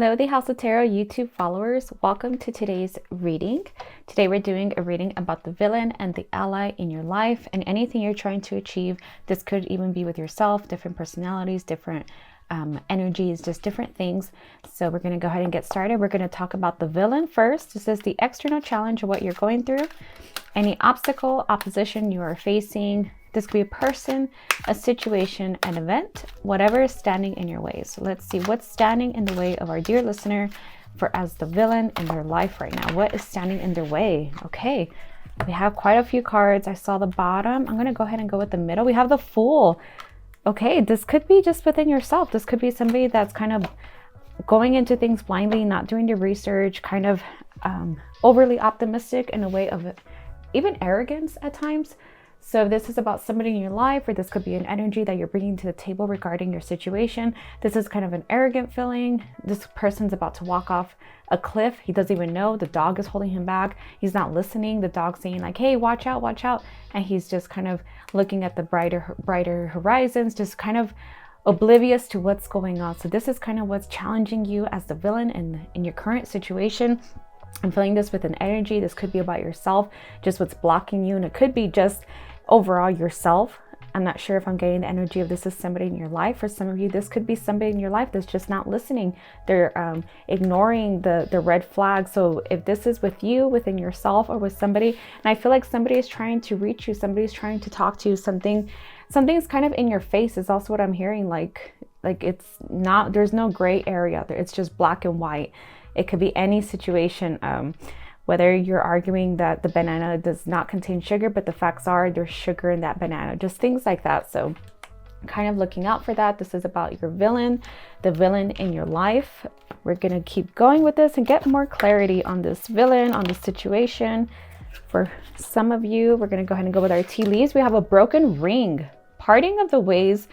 Hello, the House of Tarot YouTube followers. Welcome to today's reading. Today we're doing a reading about the villain and the ally in your life and anything you're trying to achieve. This could even be with yourself, different personalities, different energies, just different things. So we're going to go ahead and get started. We're going to talk about the villain first. This is the external challenge of what you're going through, any obstacle, opposition you are facing. This could be a person, a situation, an event, whatever is standing in your way. So let's see what's standing in the way of our dear listener for as the villain in their life right now. What is standing in their way? Okay, we have quite a few cards. I saw the bottom. I'm going to go ahead and go with the middle. We have the Fool. Okay, this could be just within yourself. This could be somebody that's kind of going into things blindly, not doing your research, kind of overly optimistic in a way of even arrogance at times. So if this is about somebody in your life, or this could be an energy that you're bringing to the table regarding your situation, this is kind of an arrogant feeling. This person's about to walk off a cliff. He doesn't even know. The dog is holding him back. He's not listening. The dog's saying like, hey, watch out, watch out. And he's just kind of looking at the brighter horizons, just kind of oblivious to what's going on. So this is kind of what's challenging you as the villain in your current situation. I'm feeling this with an energy. This could be about yourself, just what's blocking you. And it could be just overall yourself. I'm not sure if I'm getting the energy of this is somebody in your life. For some of you, this could be somebody in your life that's just not listening. They're ignoring the red flag. So if this is with you, within yourself, or with somebody, and I feel like somebody is trying to reach you, somebody's trying to talk to you, something's kind of in your face is also what I'm hearing. Like it's not, there's no gray area there. It's just black and white. It could be any situation, whether you're arguing that the banana does not contain sugar, but the facts are there's sugar in that banana, just things like that. So kind of looking out for that. This is about your villain, the villain in your life. We're going to keep going with this and get more clarity on this villain, on this situation. For some of you, we're going to go ahead and go with our tea leaves. We have a broken ring, parting of the ways,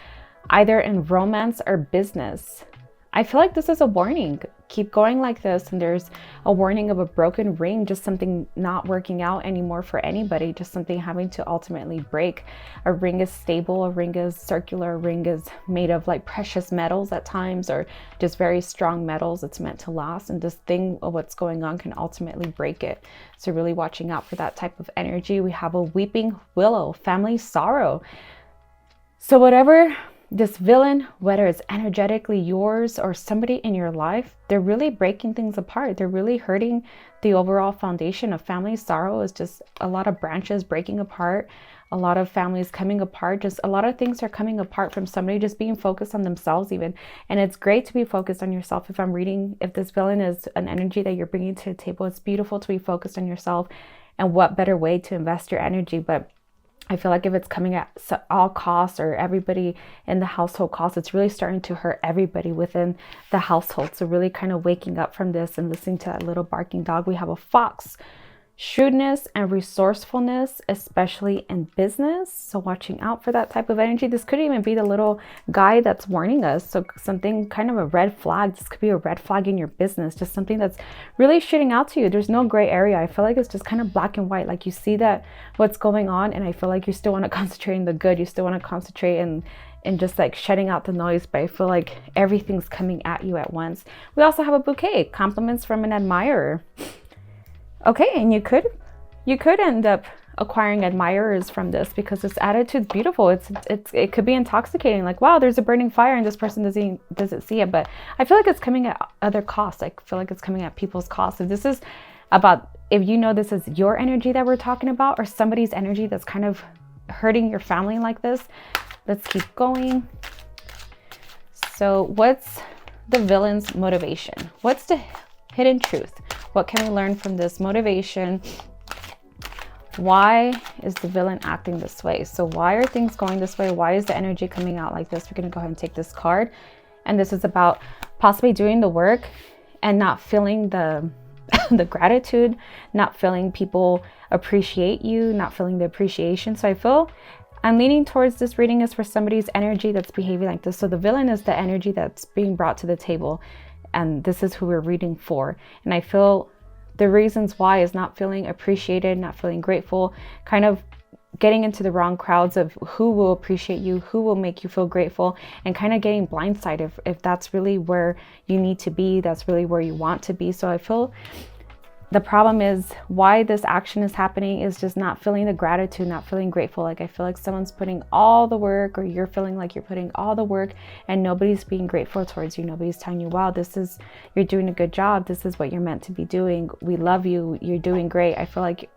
either in romance or business. I feel like this is a warning. Keep going like this, and there's a warning of a broken ring, just something not working out anymore for anybody, just something having to ultimately break. A ring is stable, a ring is circular, a ring is made of like precious metals at times, or just very strong metals. It's meant to last, and this thing of what's going on can ultimately break it. So really watching out for that type of energy. We have a weeping willow, family sorrow. So whatever this villain, whether it's energetically yours or somebody in your life, they're really breaking things apart. They're really hurting the overall foundation of family sorrow. Is just a lot of branches breaking apart, a lot of families coming apart, just a lot of things are coming apart from somebody just being focused on themselves even. And it's great to be focused on yourself. If I'm reading, if this villain is an energy that you're bringing to the table, it's beautiful to be focused on yourself. And what better way to invest your energy? But I feel like if it's coming at all costs, or everybody in the household costs, it's really starting to hurt everybody within the household. So really kind of waking up from this and listening to that little barking dog. We have a fox, shrewdness and resourcefulness, especially in business. So watching out for that type of energy. This could even be the little guy that's warning us. So something kind of a red flag. This could be a red flag in your business, just something that's really shooting out to you. There's no gray area. I feel like it's just kind of black and white. Like you see that what's going on, and I feel like you still want to concentrate on the good. You still want to concentrate and just like shutting out the noise, but I feel like everything's coming at you at once. We also have a bouquet, compliments from an admirer. Okay, and you could end up acquiring admirers from this, because this attitude's beautiful. It could be intoxicating. Like, wow, there's a burning fire and this person doesn't see it. But I feel like it's coming at other costs. I feel like it's coming at people's costs. If this is about, if you know this is your energy that we're talking about, or somebody's energy that's kind of hurting your family like this, let's keep going. So what's the villain's motivation? What's the hidden truth? What can we learn from this motivation? Why is the villain acting this way? So why are things going this way? Why is the energy coming out like this? We're going to go ahead and take this card. And this is about possibly doing the work and not feeling the gratitude, not feeling people appreciate you, not feeling the appreciation. So I feel I'm leaning towards this reading is for somebody's energy that's behaving like this. So the villain is the energy that's being brought to the table. And this is who we're reading for. And I feel the reasons why is not feeling appreciated, not feeling grateful, kind of getting into the wrong crowds of who will appreciate you, who will make you feel grateful, and kind of getting blindsided if that's really where you need to be, that's really where you want to be. So I feel the problem is why this action is happening is just not feeling the gratitude, not feeling grateful. Like I feel like someone's putting all the work, or you're feeling like you're putting all the work and nobody's being grateful towards you. Nobody's telling you, wow, you're doing a good job. This is what you're meant to be doing. We love you. You're doing great. I feel like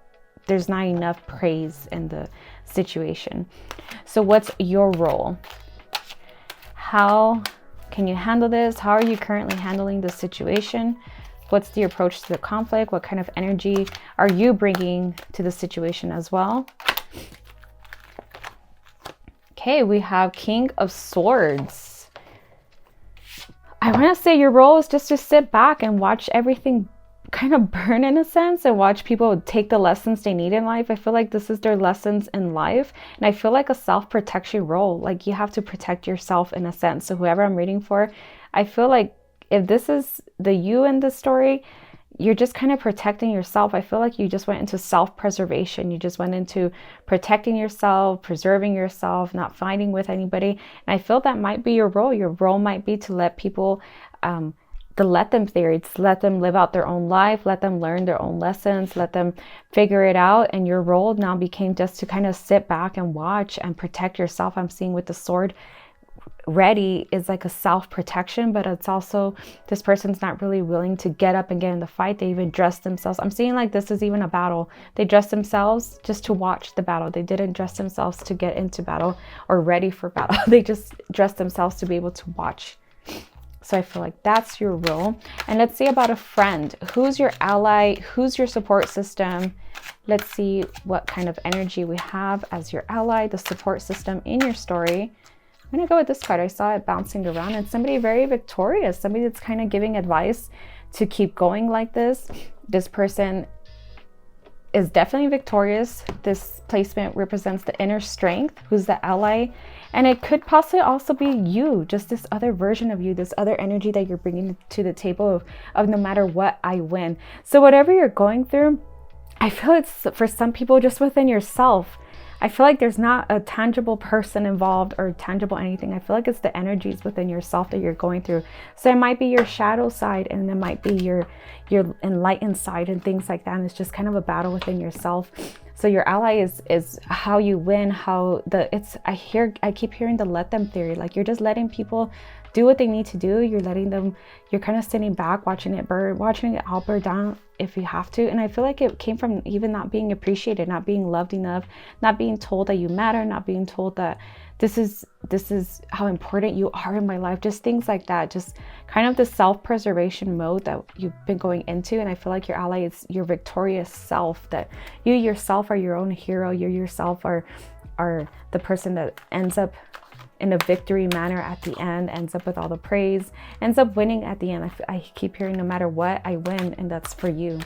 there's not enough praise in the situation. So what's your role? How can you handle this? How are you currently handling the situation? What's the approach to the conflict? What kind of energy are you bringing to the situation as well? Okay, we have King of Swords. I want to say your role is just to sit back and watch everything kind of burn in a sense, and watch people take the lessons they need in life. I feel like this is their lessons in life. And I feel like a self-protection role. Like you have to protect yourself in a sense. So whoever I'm reading for, I feel like if this is the you in the story, you're just kind of protecting yourself. I feel like you just went into self-preservation. You just went into protecting yourself, preserving yourself, not fighting with anybody. And I feel that might be your role. Your role might be to let people, the let them theory, to let them live out their own life, let them learn their own lessons, let them figure it out. And your role now became just to kind of sit back and watch and protect yourself. I'm seeing with the sword ready is like a self-protection, but it's also this person's not really willing to get up and get in the fight. They even dress themselves. I'm seeing like this is even a battle. They dress themselves just to watch the battle. They didn't dress themselves to get into battle or ready for battle. They just dressed themselves to be able to watch. So I feel like that's your role. And let's see about a friend. Who's your ally? Who's your support system? Let's see what kind of energy we have as your ally, the support system in your story. I'm going to go with this card. I saw it bouncing around, and somebody very victorious, somebody that's kind of giving advice to keep going like this. This person is definitely victorious. This placement represents the inner strength, who's the ally. And it could possibly also be you, just this other version of you, this other energy that you're bringing to the table of no matter what, I win. So whatever you're going through, I feel it's for some people just within yourself. I feel like there's not a tangible person involved or tangible anything. I feel like it's the energies within yourself that you're going through. So it might be your shadow side, and it might be your enlightened side and things like that. And it's just kind of a battle within yourself. So your ally is how you win, I keep hearing the let them theory. Like you're just letting people do what they need to do. You're kind of sitting back, watching it burn, watching it all burn down if you have to. And I feel like it came from even not being appreciated, not being loved enough, not being told that you matter, not being told that this is how important you are in my life. Just things like that. Just kind of the self-preservation mode that you've been going into. And I feel like your ally is your victorious self, that you yourself are your own hero. You yourself are the person that ends up in a victory manner at the end, ends up with all the praise, ends up winning at the end. I keep hearing no matter what, I win, and that's for you.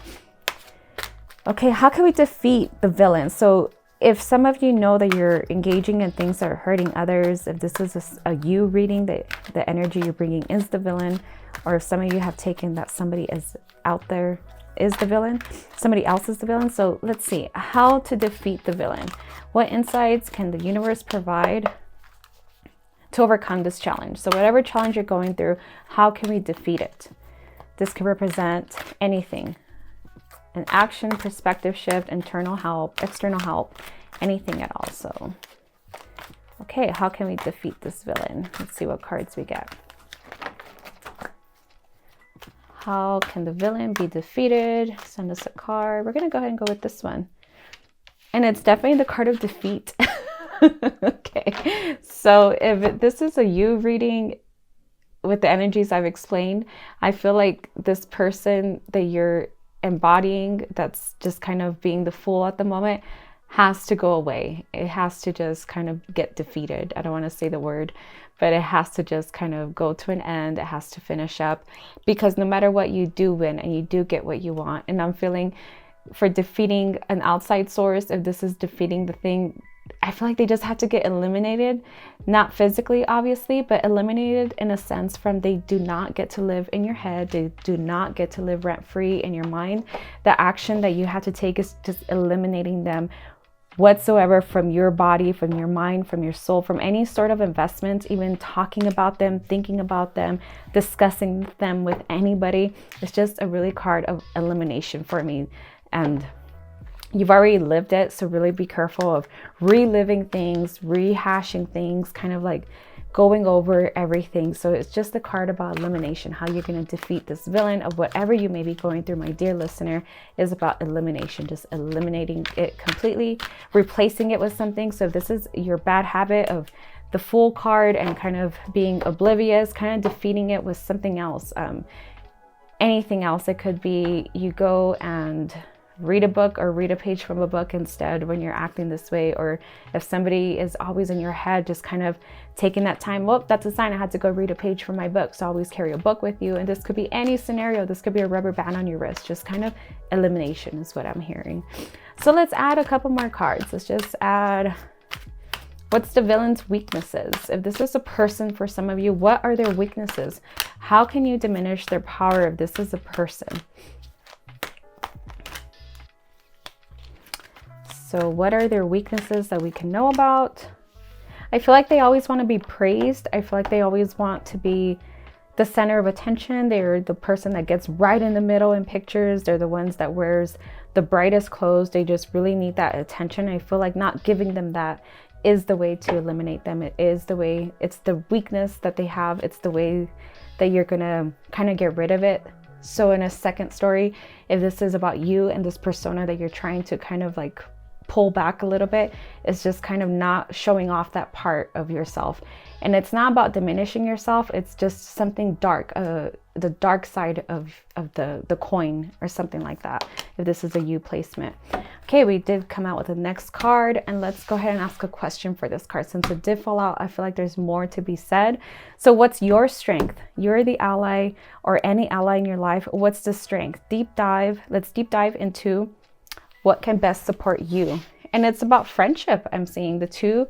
Okay, how can we defeat the villain? So if some of you know that you're engaging in things that are hurting others, if this is a you reading, that the energy you're bringing is the villain, or if some of you have taken that somebody is out there is the villain, somebody else is the villain. So let's see how to defeat the villain. What insights can the universe provide to overcome this challenge? So whatever challenge you're going through, how can we defeat it? This could represent anything. An action, perspective shift, internal help, external help, anything at all. So, okay, how can we defeat this villain? Let's see what cards we get. How can the villain be defeated? Send us a card. We're going to go ahead and go with this one. And it's definitely the card of defeat. Okay, so if this is a you reading with the energies I've explained, I feel like this person that you're embodying, that's just kind of being the fool at the moment, has to go away. It has to just kind of get defeated. I don't want to say the word, but it has to just kind of go to an end. It has to finish up, because no matter what, you do win and you do get what you want. And I'm feeling for defeating an outside source, if this is defeating the thing, I feel like they just have to get eliminated, not physically, obviously, but eliminated in a sense from they do not get to live in your head. They do not get to live rent free in your mind. The action that you have to take is just eliminating them whatsoever from your body, from your mind, from your soul, from any sort of investment, even talking about them, thinking about them, discussing them with anybody. It's just a really card of elimination for me. And you've already lived it, so really be careful of reliving things, rehashing things, kind of like going over everything. So it's just a card about elimination, how you're going to defeat this villain of whatever you may be going through, my dear listener, is about elimination, just eliminating it completely, replacing it with something. So if this is your bad habit of the Fool card and kind of being oblivious, kind of defeating it with something else, anything else. It could be you go and read a book or read a page from a book instead when you're acting this way, or if somebody is always in your head, just kind of taking that time, well, that's a sign I had to go read a page from my book. So always carry a book with you. And this could be any scenario. This could be a rubber band on your wrist, just kind of elimination is what I'm hearing. So let's add a couple more cards. Let's just add, what's the villain's weaknesses? If this is a person for some of you, what are their weaknesses? How can you diminish their power if this is a person? So what are their weaknesses that we can know about? I feel like they always want to be praised. I feel like they always want to be the center of attention. They're the person that gets right in the middle in pictures. They're the ones that wears the brightest clothes. They just really need that attention. I feel like not giving them that is the way to eliminate them. It is the way, it's the weakness that they have. It's the way that you're going to kind of get rid of it. So in a second story, if this is about you and this persona that you're trying to kind of like pull back a little bit, it's just kind of not showing off that part of yourself. And it's not about diminishing yourself. It's just something dark, the dark side of the coin or something like that, if this is a you placement. Okay, we did come out with the next card, and let's go ahead and ask a question for this card. Since it did fall out, I feel like there's more to be said. So what's your strength? You're the ally or any ally in your life. What's the strength? Deep dive. Let's deep dive into what can best support you. And it's about friendship. I'm seeing the Two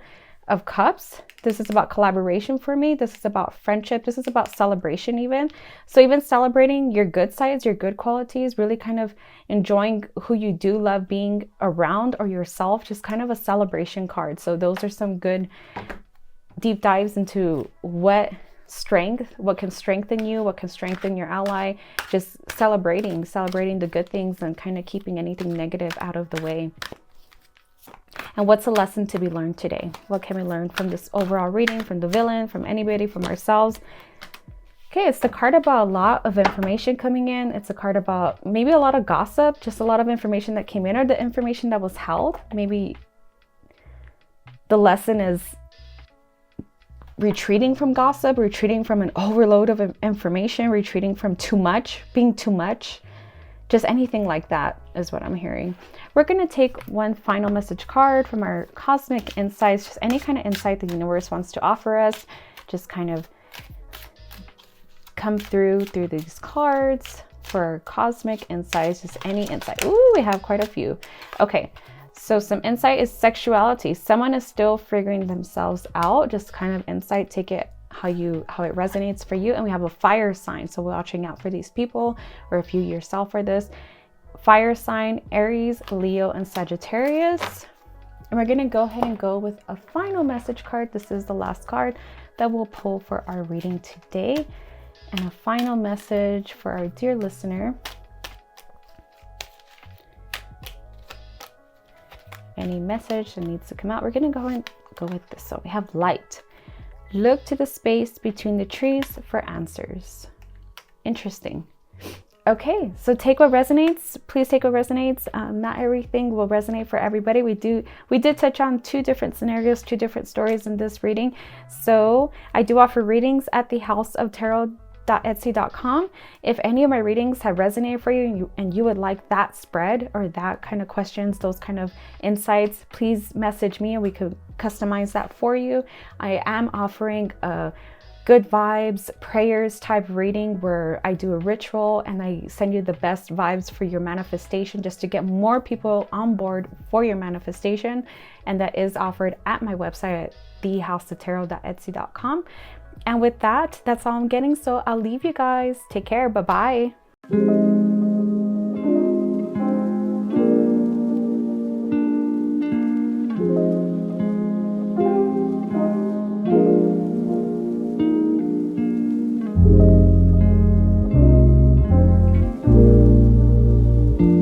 of Cups. This is about collaboration for me. This is about friendship. This is about celebration even. So even celebrating your good sides, your good qualities, really kind of enjoying who you do love being around or yourself, just kind of a celebration card. So those are some good deep dives into what can strengthen you, what can strengthen your ally, just celebrating the good things and kind of keeping anything negative out of the way. And what's a lesson to be learned today? What can we learn from this overall reading, from the villain, from anybody, from ourselves? Okay, it's the card about a lot of information coming in. It's a card about maybe a lot of gossip, just a lot of information that came in, or the information that was held. Maybe the lesson is retreating from gossip, retreating from an overload of information, retreating from too much, being too much, just anything like that is what I'm hearing. We're going to take one final message card from our cosmic insights, just any kind of insight the universe wants to offer us, just kind of come through these cards for cosmic insights, just any insight. Ooh, we have quite a few. Okay. So some insight is sexuality. Someone is still figuring themselves out. Just kind of insight, take it how it resonates for you. And we have a fire sign. So we're watching out for these people, or if you yourself are this. Fire sign, Aries, Leo, and Sagittarius. And we're going to go ahead and go with a final message card. This is the last card that we'll pull for our reading today. And a final message for our dear listener. Any message that needs to come out, we're going to go and go with this. So we have light. Look to the space between the trees for answers. Interesting. Okay, so take what resonates. Please take what resonates. Not everything will resonate for everybody. We did touch on two different scenarios, two different stories in this reading. So I do offer readings at the houseoftarot.etsy.com. If any of my readings have resonated for you and you would like that spread or that kind of questions, those kind of insights, please message me and we could customize that for you. I am offering a good vibes, prayers type reading where I do a ritual and I send you the best vibes for your manifestation, just to get more people on board for your manifestation. And that is offered at my website at thehouseoftarot.etsy.com. And with that, that's all I'm getting. So I'll leave you guys. Take care. Bye-bye.